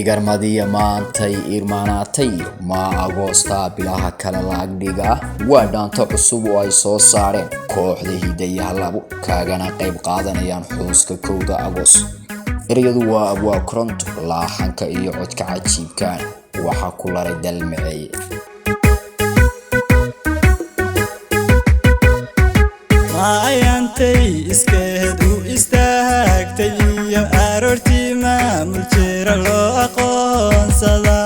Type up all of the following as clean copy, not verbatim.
igarmadiya maantay irmaanaatay ma agoosta bilaha kala laagdhiga waa dhaanto cusub oo ay soo saareen kooxda Hidayaha Labo kaagana qayb qaadanayaan xuska 1 Agoos. ereyadu waa abwaa koronto laaxanka iyo codka cajiibkan waxa ku laray dalmacay ayantay iskeedu istaagtay iyo aroortii maamul jira loo aqoonsada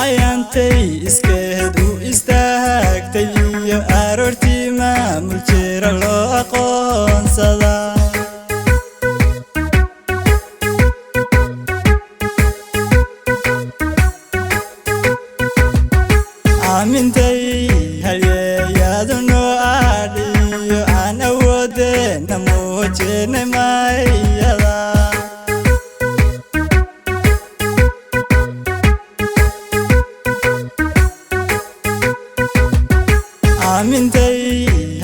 ayantay iskeedu istaagtay iyo aroortii maamul jira loo aqoonsada amintay halyeeyadno aadhiyo aan awoodena muujinay mayada amintay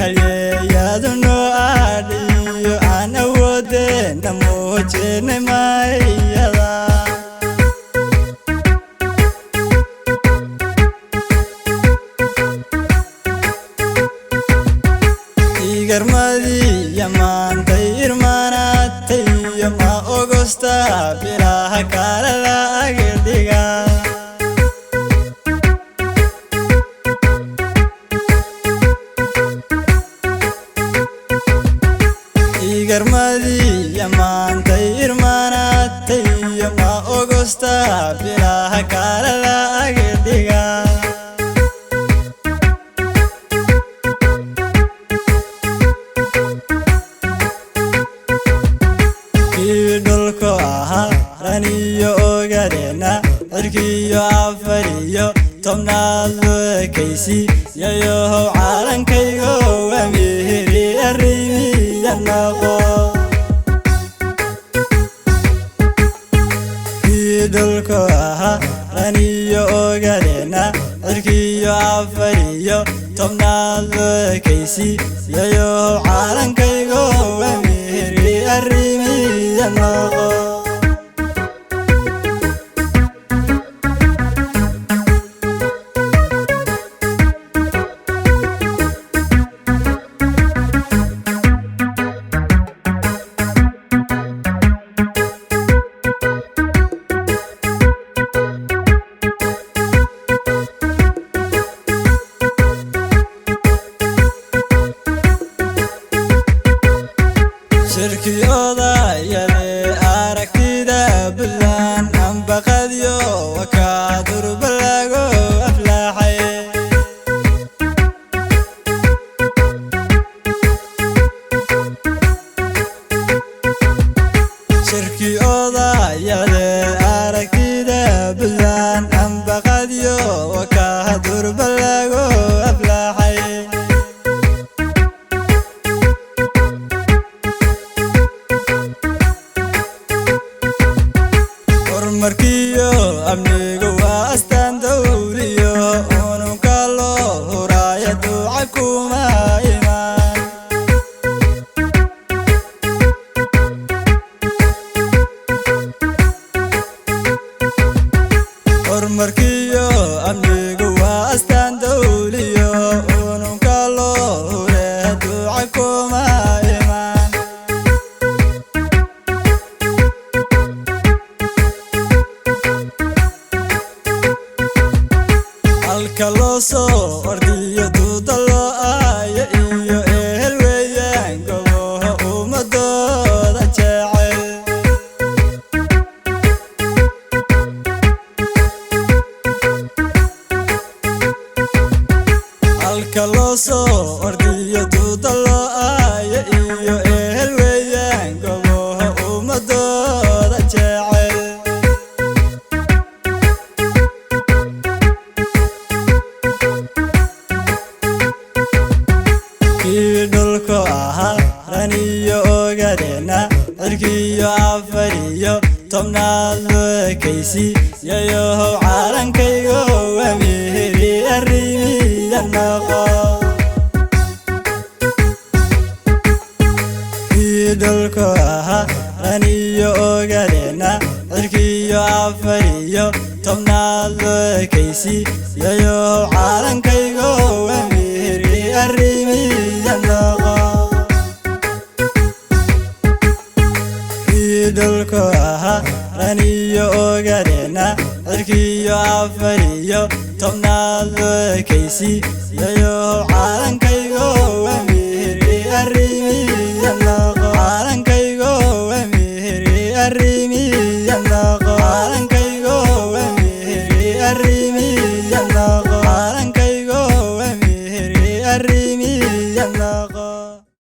halyeeyadno aadhiyo aan awoodena muujinay mayada igarmadiya maantay irmaanaatay ma agoosta bilaha kala laagdhiga igarmadiya maantay irmaanaatay ma agoosta bilaha kala laagdhiga dhulka ahaa raniyo ogaadena cirkiyo afariyo tobnaad weekaysi yayow caalankaygo wamihiri arrimiya noqo dhulka ahaa raniyo ogaadena cirkiyo afariyo tobnaad weekaysi yayow caalankaygo wamihiri arrimiya noqo shirkiyada yale aragtida bulan ambaqadyo wakaadur balago aflaaxay shirkiyada yale aragtida bulan ambaqadyo wakaadur balago aflaaxay markiyo amnigu waa astaan dawliyo ununka loo huraayo duuca kuma imaan horumarkiyo amnigu waa astaan dawliyo ununka loo huraayo duuca kuma imaan halka loo soo ordiyo duuda loo aayo iyo ehel weeyaan goboha ummadooda jecel halka loo soo ordiyo duuda loo aayo iyo ehel weeyaan goboha ummadooda jecel dhulka ahaa raniyo ogaadena cirkiyo afariyo tobnaad weekaysi yayow caalankaygo wamihiri arrimiya noqo tobnaad kaysi yayo caalankaygo wamiri arrimiya noqo dhulka ahaa raniyo ogaadena cirkiyo afariyo tobnaad kaysi yayo caalankaygo